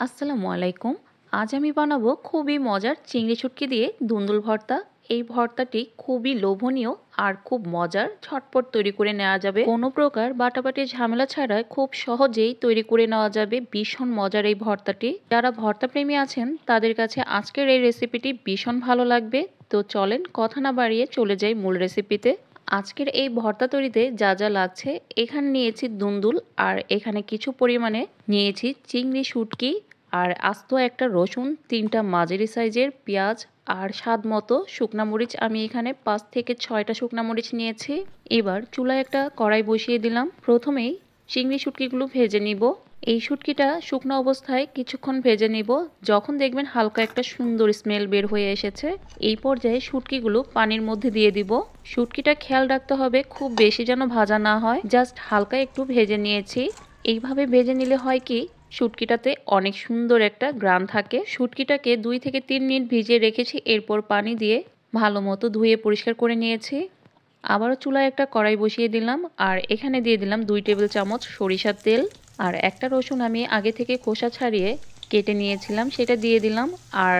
আসসালামু আলাইকুম। আজ আমি বানাবো খুবই মজার চিংড়ি শুটকি দিয়ে দুন্দুল ভর্তা। এই ভর্তাটি খুবই লোভনীয় আর খুব মজার, ঝটপট তৈরি করে নেওয়া যাবে। কোনো প্রকার বাটাবাটির ঝামেলা ছাড়াই খুব সহজেই তৈরি করে নেওয়া যাবে ভীষণ মজার এই ভর্তাটি। যারা ভর্তা প্রেমী আছেন তাদের কাছে আজকের এই রেসিপিটি ভীষণ ভালো লাগবে। তো চলেন কথা না বাড়িয়ে চলে যাই মূল রেসিপিতে। আজকের এই ভর্তা তৈরিতে যা যা লাগছে, এখানে নিয়েছি দুন্দুল, আর এখানে কিছু পরিমাণে নিয়েছি চিংড়ি শুটকি, আর আস্ত একটা রসুন, 3টা মাঝারি সাইজের পেঁয়াজ, আর স্বাদ মতো শুকনা মরিচ। আমি এখানে 5 থেকে 6টা শুকনা মরিচ নিয়েছি। এবার চুলায় একটা কড়াই বসিয়ে দিলাম। প্রথমেই চিংড়ি শুটকিগুলো ভেজে নিব। এই শুটকিটা শুকনো অবস্থায় কিছুক্ষণ ভেজে নিব। যখন দেখবেন হালকা একটা সুন্দর স্মেল বের হয়ে এসেছে, এই পর্যায়ে শুটকিগুলো পানির মধ্যে দিয়ে দিব। শুটকিটা খেয়াল রাখতে হবে খুব বেশি যেন ভাজা না হয়, জাস্ট হালকা একটু ভেজে নিয়েছি। এইভাবে ভেজে নিলে হয় কি, শুটকিটাতে অনেক সুন্দর একটা গ্রান থাকে। শুটকিটাকে 2 থেকে 3 মিনিট ভিজিয়ে রেখেছি, এরপর পানি দিয়ে ভালো মতো ধুয়ে পরিষ্কার করে নিয়েছি। আবারও চুলায় একটা কড়াই বসিয়ে দিলাম, আর এখানে দিয়ে দিলাম 2 টেবিল চামচ সরিষার তেল, আর একটা রসুন আমি আগে থেকে খোসা ছাড়িয়ে কেটে নিয়েছিলাম সেটা দিয়ে দিলাম, আর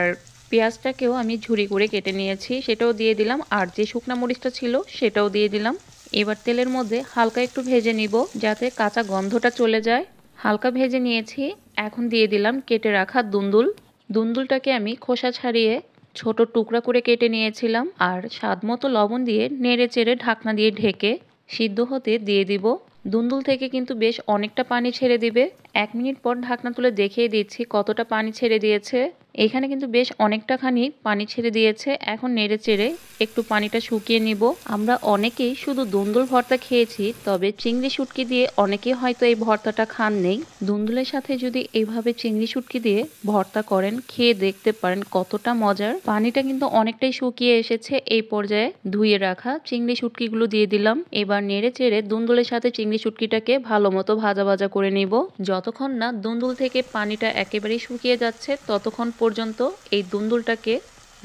পেঁয়াজটাকেও আমি ঝুরি করে কেটে নিয়েছি সেটাও দিয়ে দিলাম, আর যে শুকনা মরিচটা ছিল সেটাও দিয়ে দিলাম। এবার তেলের মধ্যে হালকা একটু ভেজে নিব যাতে কাঁচা গন্ধটা চলে যায়। হালকা ভেজে নিয়েছি। এখন দিয়ে দিলাম কেটে রাখা দুন্দুল। দুন্দুলটাকে আমি খোসা ছাড়িয়ে ছোট টুকরা করে কেটে নিয়েছিলাম, আর স্বাদ মতো লবণ দিয়ে নেড়ে চেড়ে ঢাকনা দিয়ে ঢেকে সিদ্ধ হতে দিয়ে দিব। দুন্দুল থেকে কিন্তু বেশ অনেকটা পানি ছেড়ে দিবে। 1 মিনিট পর ঢাকনা তুলে দেখিয়ে দিচ্ছি কতটা পানি ছেড়ে দিয়েছে। এখানে কিন্তু বেশ অনেকটাখানি পানি ছেড়ে দিয়েছে। এখন নেড়ে চেড়ে একটু পানিটা শুকিয়ে নিব। আমরা অনেকেই শুধু দুন্দুল ভর্তা খেয়েছি, তবে চিংড়ি শুটকি দিয়ে অনেকেই হয়তো এই ভর্তাটা খান নেই। দুন্দুলের সাথে যদি এইভাবে চিংড়ি শুটকি দিয়ে ভর্তা করেন, খেয়ে দেখতে পারেন কতটা মজার। পানিটা কিন্তু অনেকটাই শুকিয়ে এসেছে। এই পর্যায়ে ধুয়ে রাখা চিংড়ি শুটকিগুলো দিয়ে দিলাম। এবার নেড়ে চেড়ে দুন্দুলের সাথে চিংড়ি শুটকিটাকে ভালো মতো ভাজা ভাজা করে নিব। যতক্ষণ না দুন্দুল থেকে পানিটা একেবারেই শুকিয়ে যাচ্ছে ততক্ষণ পর্যন্ত এই দুন্দুলটাকে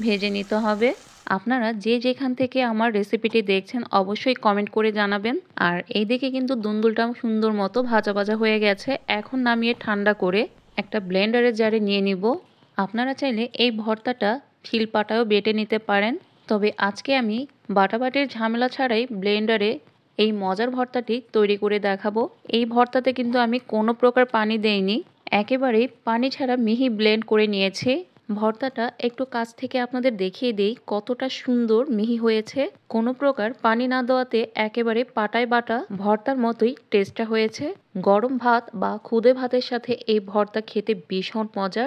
ভেজে নিতে হবে। আপনারা যে যেখান থেকে আমার রেসিপিটি দেখছেন অবশ্যই কমেন্ট করে জানাবেন। আর এই দিকে কিন্তু দুন্দুলটা সুন্দর মতো ভাজা ভাজা হয়ে গেছে। এখন নামিয়ে ঠান্ডা করে একটা ব্লেন্ডারের জারে নিয়ে নিব। আপনারা চাইলে এই ভর্তাটা শিলপাটায়ও বেটে নিতে পারেন, তবে আজকে আমি বাটাবাটির ঝামেলা ছাড়াই ব্লেন্ডারে এই মজার ভর্তাটি তৈরি করে দেখাবো। এই ভর্তাতে কিন্তু আমি কোনো প্রকার পানি দেইনি, একেবারেই পানি ছাড়া মিহি ব্লেন্ড করে নিয়েছি। ভর্তাটা একটু কাছ থেকে আপনাদের দেখিয়ে দেই কতটা সুন্দর মিহি হয়েছে। কোনো প্রকার পানি না দেওয়াতে একেবারে পাটায় বাটা ভর্তার মতোই টেস্টটা হয়েছে। গরম ভাত বা খুদে ভাতের সাথে এই ভর্তা খেতে ভীষণ মজার।